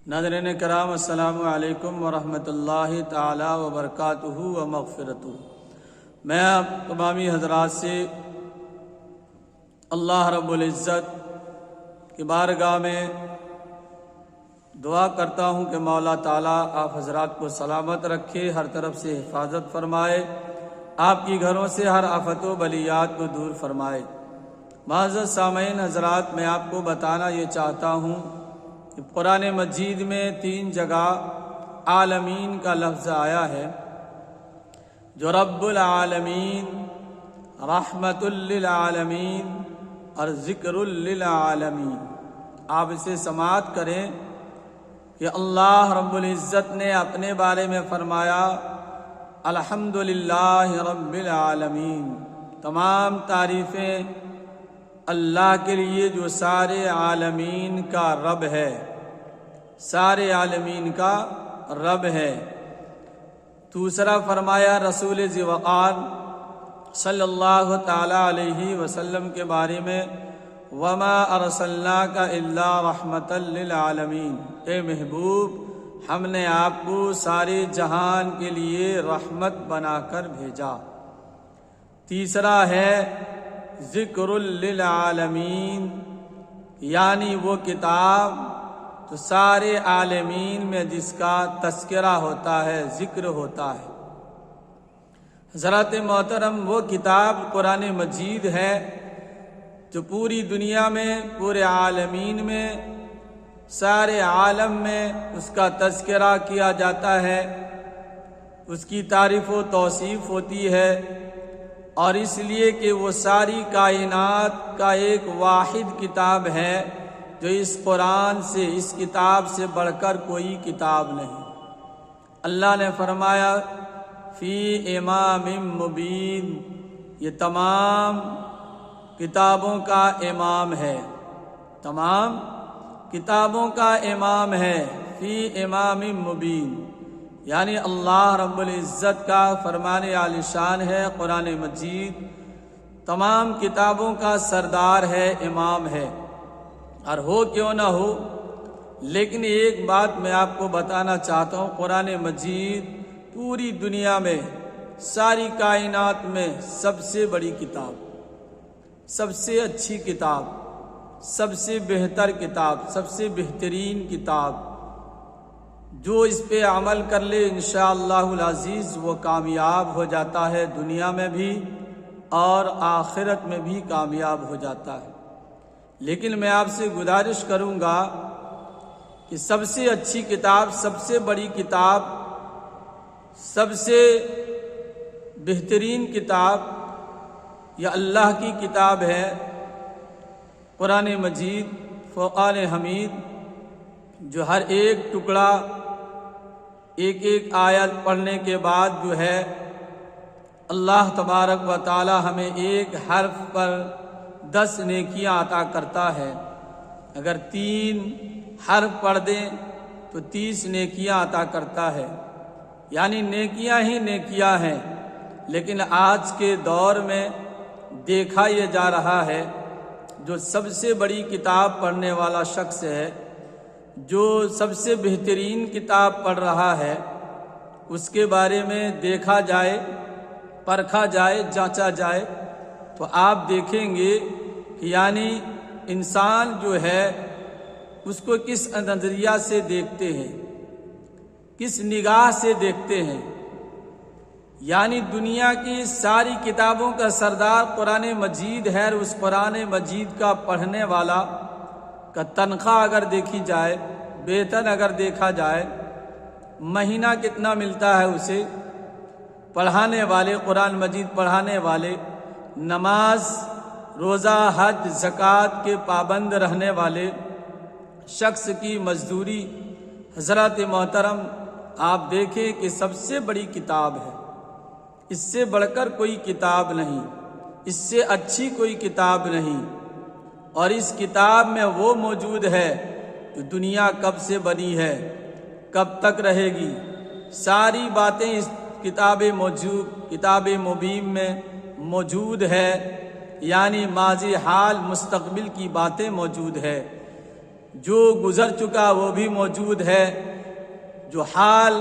ناظرین کرام، السلام علیکم ورحمۃ اللہ تعالی وبرکاتہ و مغفرتہ۔ میں آپ تمامی حضرات سے اللہ رب العزت کی بارگاہ میں دعا کرتا ہوں کہ مولا تعالیٰ آپ حضرات کو سلامت رکھے، ہر طرف سے حفاظت فرمائے، آپ کی گھروں سے ہر آفت و بلیات کو دور فرمائے۔ معزز سامعین حضرات، میں آپ کو بتانا یہ چاہتا ہوں کہ قرآن مجید میں 3 جگہ عالمین کا لفظ آیا ہے، جو رب العالمین، رحمت للعالمین اور ذکر للعالمین۔ آپ اسے سماعت کریں کہ اللہ رب العزت نے اپنے بارے میں فرمایا الحمدللہ رب العالمین، تمام تعریفیں اللہ کے لیے جو سارے عالمین کا رب ہے، سارے عالمین کا رب ہے۔ دوسرا فرمایا رسول ذی وقار صلی اللہ تعالی علیہ وسلم کے بارے میں وما ارسلناک الا رحمۃ للعالمین، اے محبوب ہم نے آپ کو سارے جہان کے لیے رحمت بنا کر بھیجا۔ تیسرا ہے ذکر للعالمین، یعنی وہ کتاب تو سارے عالمین میں جس کا تذکرہ ہوتا ہے، ذکر ہوتا ہے۔ حضرات محترم، وہ کتاب قرآن مجید ہے جو پوری دنیا میں، پورے عالمین میں، سارے عالم میں اس کا تذکرہ کیا جاتا ہے، اس کی تعریف و توصیف ہوتی ہے، اور اس لیے کہ وہ ساری کائنات کا ایک واحد کتاب ہے، جو اس قرآن سے، اس کتاب سے بڑھ کر کوئی کتاب نہیں۔ اللہ نے فرمایا فی امام مبین، یہ تمام کتابوں کا امام ہے، تمام کتابوں کا امام ہے، فی امام مبین، یعنی اللہ رب العزت کا فرمان عالی شان ہے قرآن مجید، تمام کتابوں کا سردار ہے، امام ہے۔ اور ہو کیوں نہ ہو، لیکن ایک بات میں آپ کو بتانا چاہتا ہوں، قرآن مجید پوری دنیا میں، ساری کائنات میں سب سے بڑی کتاب، سب سے اچھی کتاب، سب سے بہتر کتاب، سب سے بہترین کتاب، جو اس پہ عمل کر لے انشاءاللہ العزیز وہ کامیاب ہو جاتا ہے، دنیا میں بھی اور آخرت میں بھی کامیاب ہو جاتا ہے۔ لیکن میں آپ سے گزارش کروں گا کہ سب سے اچھی کتاب، سب سے بڑی کتاب، سب سے بہترین کتاب یہ اللہ کی کتاب ہے، قرآن مجید، فرقان حمید، جو ہر ایک ٹکڑا، ایک ایک آیت پڑھنے کے بعد جو ہے اللہ تبارک و تعالی ہمیں ایک حرف پر 10 نیکیاں عطا کرتا ہے۔ اگر 3 حرف پڑھ دیں تو 30 نیکیاں عطا کرتا ہے، یعنی نیکیاں ہی نیکیاں ہیں۔ لیکن آج کے دور میں دیکھا یہ جا رہا ہے، جو سب سے بڑی کتاب پڑھنے والا شخص ہے، جو سب سے بہترین کتاب پڑھ رہا ہے، اس کے بارے میں دیکھا جائے، پرکھا جائے، جانچا جائے، تو آپ دیکھیں گے کہ یعنی انسان جو ہے اس کو کس نظریہ سے دیکھتے ہیں، کس نگاہ سے دیکھتے ہیں۔ یعنی دنیا کی ساری کتابوں کا سردار قرآن مجید ہے، اور اس قرآن مجید کا پڑھنے والا کا تنخواہ اگر دیکھی جائے، ویتن اگر دیکھا جائے، مہینہ کتنا ملتا ہے اسے، پڑھانے والے، قرآن مجید پڑھانے والے، نماز، روزہ، حج، زکوٰۃ کے پابند رہنے والے شخص کی مزدوری، حضرات محترم آپ دیکھیں کہ سب سے بڑی کتاب ہے، اس سے بڑھ کر کوئی کتاب نہیں، اس سے اچھی کوئی کتاب نہیں۔ اور اس کتاب میں وہ موجود ہے کہ دنیا کب سے بنی ہے، کب تک رہے گی، ساری باتیں اس کتاب مبین میں موجود ہے، یعنی ماضی، حال، مستقبل کی باتیں موجود ہے۔ جو گزر چکا وہ بھی موجود ہے، جو حال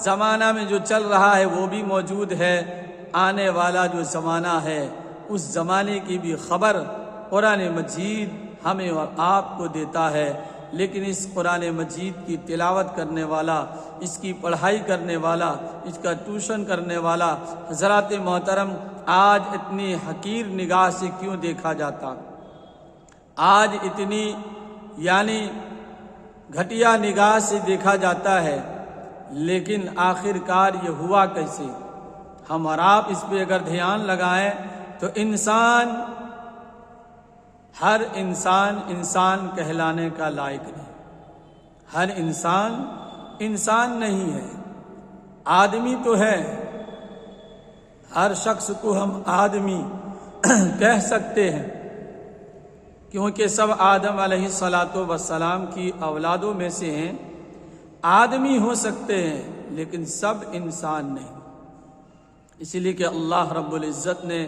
زمانہ میں جو چل رہا ہے وہ بھی موجود ہے، آنے والا جو زمانہ ہے اس زمانے کی بھی خبر قرآن مجید ہمیں اور آپ کو دیتا ہے۔ لیکن اس قرآن مجید کی تلاوت کرنے والا، اس کی پڑھائی کرنے والا، اس کا ٹیوشن کرنے والا حضرات محترم آج اتنی حقیر نگاہ سے کیوں دیکھا جاتا؟ آج اتنی گھٹیا نگاہ سے دیکھا جاتا ہے، لیکن آخر کار یہ ہوا کیسے؟ ہم اور آپ اس پہ اگر دھیان لگائیں تو ہر انسان کہلانے کا لائق نہیں، ہر انسان نہیں ہے، آدمی تو ہے، ہر شخص کو ہم آدمی کہہ سکتے ہیں، کیونکہ سب آدم علیہ السلام کی اولادوں میں سے ہیں، آدمی ہو سکتے ہیں لیکن سب انسان نہیں۔ اسی لیے کہ اللہ رب العزت نے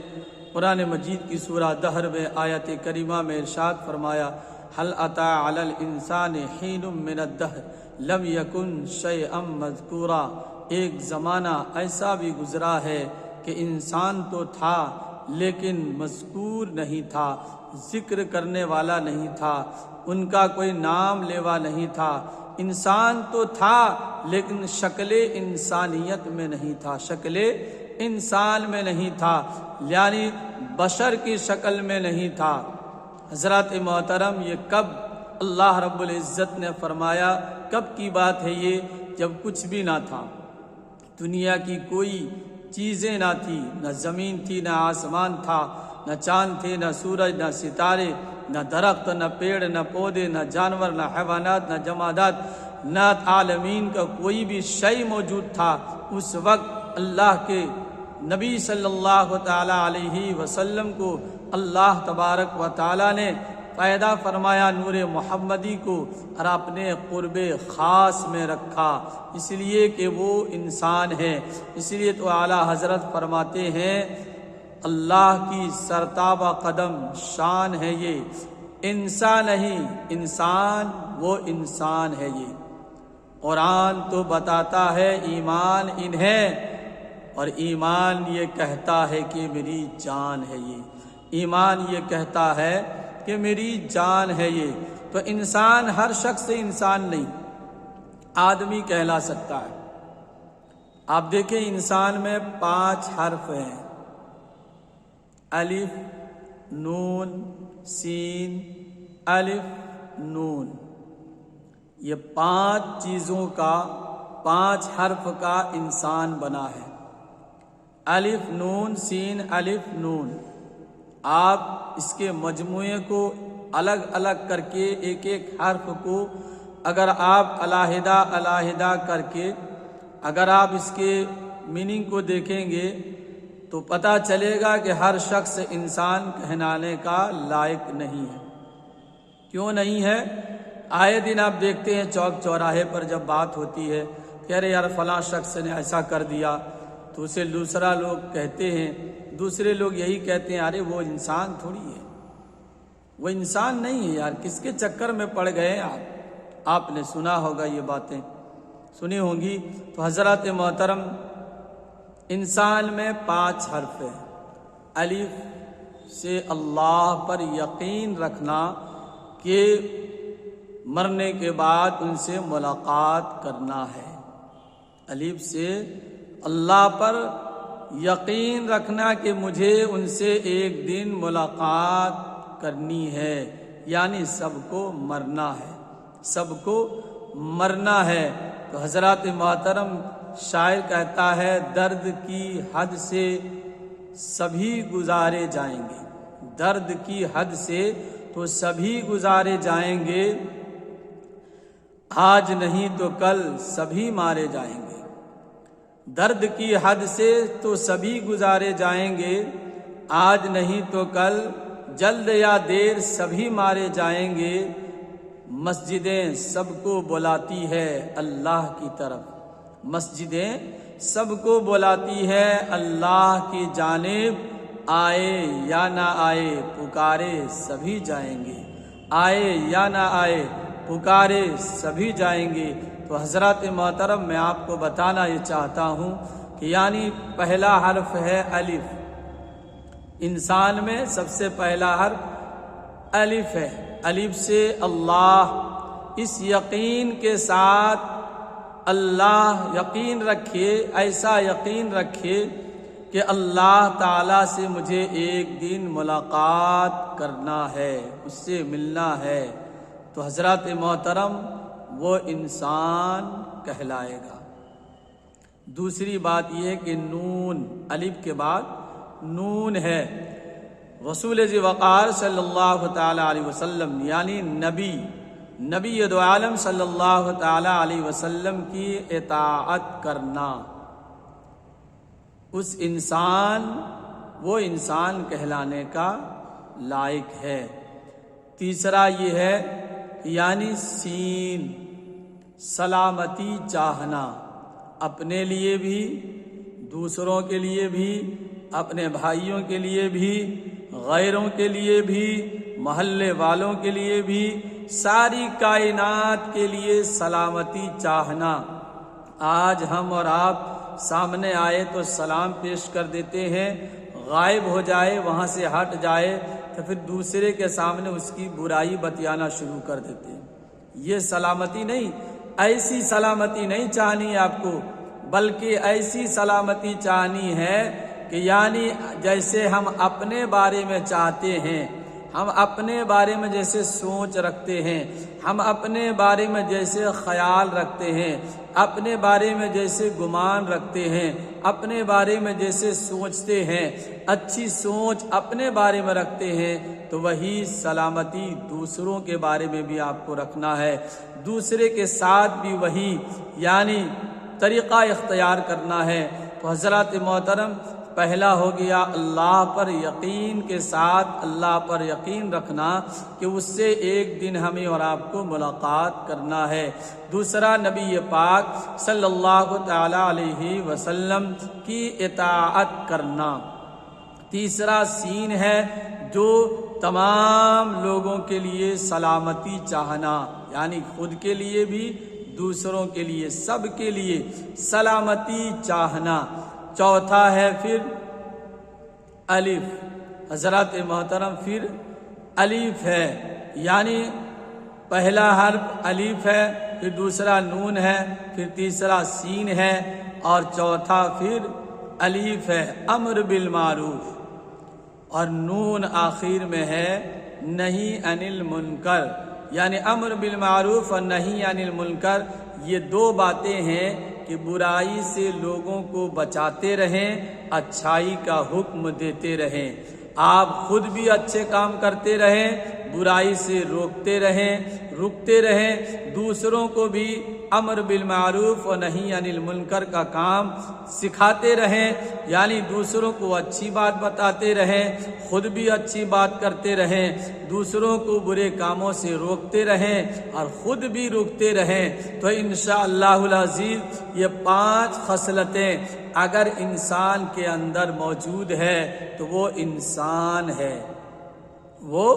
قرآن مجید کی سورہ دہر میں آیت کریمہ میں ارشاد فرمایا، هل اتى على الانسان حین من الدہر لم یکن شیئا مذکورا، ایک زمانہ ایسا بھی گزرا ہے کہ انسان تو تھا لیکن مذکور نہیں تھا، ذکر کرنے والا نہیں تھا، ان کا کوئی نام لیوا نہیں تھا۔ انسان تو تھا لیکن شکل انسانیت میں نہیں تھا، شکل انسان میں نہیں تھا، یعنی بشر کی شکل میں نہیں تھا۔ حضرات محترم یہ کب اللہ رب العزت نے فرمایا، کب کی بات ہے یہ؟ جب کچھ بھی نہ تھا، دنیا کی کوئی چیزیں نہ تھی، نہ زمین تھی، نہ آسمان تھا، نہ چاند تھے، نہ سورج، نہ ستارے، نہ درخت، نہ پیڑ، نہ پودے، نہ جانور، نہ حیوانات، نہ جمادات، نہ عالمین کا کوئی بھی شے موجود تھا۔ اس وقت اللہ کے نبی صلی اللہ تعالی علیہ وسلم کو اللہ تبارک و تعالی نے پیدا فرمایا، نور محمدی کو، اور اپنے قرب خاص میں رکھا، اس لیے کہ وہ انسان ہے۔ اس لیے تو اعلیٰ حضرت فرماتے ہیں، اللہ کی سرتابہ قدم شان ہے یہ، انسان نہیں، انسان وہ انسان ہے یہ۔ قرآن تو بتاتا ہے ایمان انہیں، اور ایمان یہ کہتا ہے کہ میری جان ہے یہ، ایمان یہ کہتا ہے کہ میری جان ہے یہ۔ تو انسان ہر شخص انسان نہیں، آدمی کہلا سکتا ہے۔ آپ دیکھیں انسان میں 5 حرف ہیں، الف، نون، سین، الف، نون، یہ 5 چیزوں کا، 5 حرف کا انسان بنا ہے۔ الف، نون، سین، الف، نون، آپ اس کے مجموعے کو الگ الگ کر کے ایک ایک حرف کو اگر آپ علیحدہ کر کے اگر آپ اس کے میننگ کو دیکھیں گے تو پتہ چلے گا کہ ہر شخص انسان کہلانے کا لائق نہیں ہے۔ کیوں نہیں ہے؟ آئے دن آپ دیکھتے ہیں چوک چوراہے پر جب بات ہوتی ہے کہ ارے یار فلاں شخص نے ایسا کر دیا، تو اسے دوسرا لوگ کہتے ہیں، دوسرے لوگ یہی کہتے ہیں، ارے وہ انسان تھوڑی ہے، وہ انسان نہیں ہے یار، کس کے چکر میں پڑ گئے آپ نے سنا ہوگا، یہ باتیں سنی ہوں گی۔ تو حضرات محترم انسان میں 5 حرف ہیں۔ الف سے اللہ پر یقین رکھنا کہ مرنے کے بعد ان سے ملاقات کرنا ہے، الف سے اللہ پر یقین رکھنا کہ مجھے ان سے ایک دن ملاقات کرنی ہے، یعنی سب کو مرنا ہے، سب کو مرنا ہے۔ تو حضرات محترم شاعر کہتا ہے، درد کی حد سے سبھی گزارے جائیں گے، درد کی حد سے تو سبھی گزارے جائیں گے، آج نہیں تو کل سبھی مارے جائیں گے، درد کی حد سے تو سبھی گزارے جائیں گے، آج نہیں تو کل جلد یا دیر سبھی مارے جائیں گے۔ مسجدیں سب کو بلاتی ہے اللہ کی طرف، مسجدیں سب کو بلاتی ہے اللہ کی جانب، آئے یا نہ آئے پکارے سبھی جائیں گے، آئے یا نہ آئے پکارے سبھی جائیں گے۔ تو حضرات محترم، میں آپ کو بتانا یہ چاہتا ہوں کہ یعنی پہلا حرف ہے الف۔ انسان میں سب سے پہلا حرف الف ہے۔ الف سے اللہ، اس یقین کے ساتھ اللہ یقین رکھیے، ایسا یقین رکھیے کہ اللہ تعالیٰ سے مجھے ایک دن ملاقات کرنا ہے، اس سے ملنا ہے، تو حضرات محترم وہ انسان کہلائے گا۔ دوسری بات یہ ہے کہ نون، الف کے بعد نون ہے۔ رسول وقار صلی اللہ تعالیٰ علیہ وسلم یعنی نبی دو عالم صلی اللہ تعالیٰ علیہ وسلم کی اطاعت کرنا، اس انسان، وہ انسان کہلانے کا لائق ہے۔ تیسرا یہ ہے یعنی سین، سلامتی چاہنا، اپنے لیے بھی، دوسروں کے لیے بھی، اپنے بھائیوں کے لیے بھی، غیروں کے لیے بھی، محلے والوں کے لیے بھی، ساری کائنات کے لیے سلامتی چاہنا۔ آج ہم اور آپ سامنے آئے تو سلام پیش کر دیتے ہیں، غائب ہو جائے، وہاں سے ہٹ جائے تو پھر دوسرے کے سامنے اس کی برائی بتانا شروع کر دیتے ہیں۔ یہ سلامتی نہیں، ایسی سلامتی نہیں چاہنی آپ کو، بلکہ ایسی سلامتی چاہنی ہے کہ یعنی جیسے ہم اپنے بارے میں چاہتے ہیں، ہم اپنے بارے میں جیسے سوچ رکھتے ہیں، ہم اپنے بارے میں جیسے خیال رکھتے ہیں، اپنے بارے میں جیسے گمان رکھتے ہیں، اپنے بارے میں جیسے سوچتے ہیں، اچھی سوچ اپنے بارے میں رکھتے ہیں، تو وہی سلامتی دوسروں کے بارے میں بھی آپ کو رکھنا ہے، دوسرے کے ساتھ بھی وہی یعنی طریقہ اختیار کرنا ہے۔ تو حضرات محترم، پہلا ہو گیا اللہ پر یقین کے ساتھ اللہ پر یقین رکھنا کہ اس سے ایک دن ہمیں اور آپ کو ملاقات کرنا ہے۔ دوسرا نبی پاک صلی اللہ تعالی علیہ وسلم کی اطاعت کرنا۔ تیسرا سین ہے جو تمام لوگوں کے لیے سلامتی چاہنا، یعنی خود کے لیے بھی، دوسروں کے لیے، سب کے لیے سلامتی چاہنا۔ چوتھا ہے پھر الف۔ حضرات محترم، پھر الف ہے، یعنی پہلا حرف الف ہے، پھر دوسرا نون ہے، پھر تیسرا سین ہے، اور چوتھا پھر الف ہے، امر بالمعروف، اور نون آخر میں ہے نہی عن المنکر، یعنی امر بالمعروف اور نہی عن المنکر، یہ دو باتیں ہیں کہ برائی سے لوگوں کو بچاتے رہیں، اچھائی کا حکم دیتے رہیں۔ آپ خود بھی اچھے کام کرتے رہیں، برائی سے روکتے رہیں، دوسروں کو بھی امر بالمعروف و نہی عن المنکر کا کام سکھاتے رہیں، یعنی دوسروں کو اچھی بات بتاتے رہیں، خود بھی اچھی بات کرتے رہیں، دوسروں کو برے کاموں سے روکتے رہیں اور خود بھی روکتے رہیں۔ تو انشاءاللہ العزیز یہ 5 خصلتیں اگر انسان کے اندر موجود ہے تو وہ انسان ہے، وہ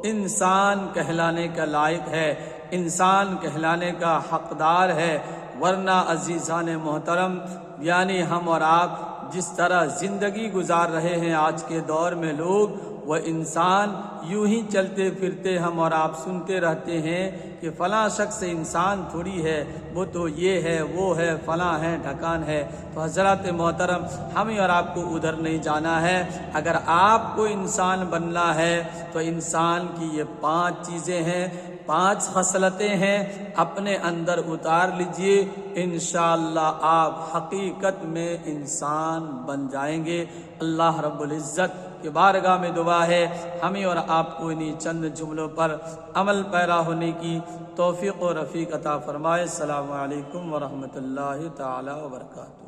انسان کہلانے کا لائق ہے، انسان کہلانے کا حقدار ہے۔ ورنہ عزیزان محترم، یعنی ہم اور آپ جس طرح زندگی گزار رہے ہیں آج کے دور میں لوگ، وہ انسان یوں ہی چلتے پھرتے ہم اور آپ سنتے رہتے ہیں کہ فلاں شخص انسان تھوڑی ہے، وہ تو یہ ہے، وہ ہے، فلاں ہے، ڈھکان ہے۔ تو حضرات محترم، ہمیں اور آپ کو ادھر نہیں جانا ہے۔ اگر آپ کو انسان بننا ہے تو انسان کی یہ 5 چیزیں ہیں، 5 خصلتیں ہیں، اپنے اندر اتار لیجئے، انشاءاللہ آپ حقیقت میں انسان بن جائیں گے۔ اللہ رب العزت کی بارگاہ میں دعا ہے ہمیں اور آپ کو انہی چند جملوں پر عمل پیرا ہونے کی توفیق و رفیق عطا فرمائے۔ السلام علیکم ورحمۃ اللہ تعالی وبرکاتہ۔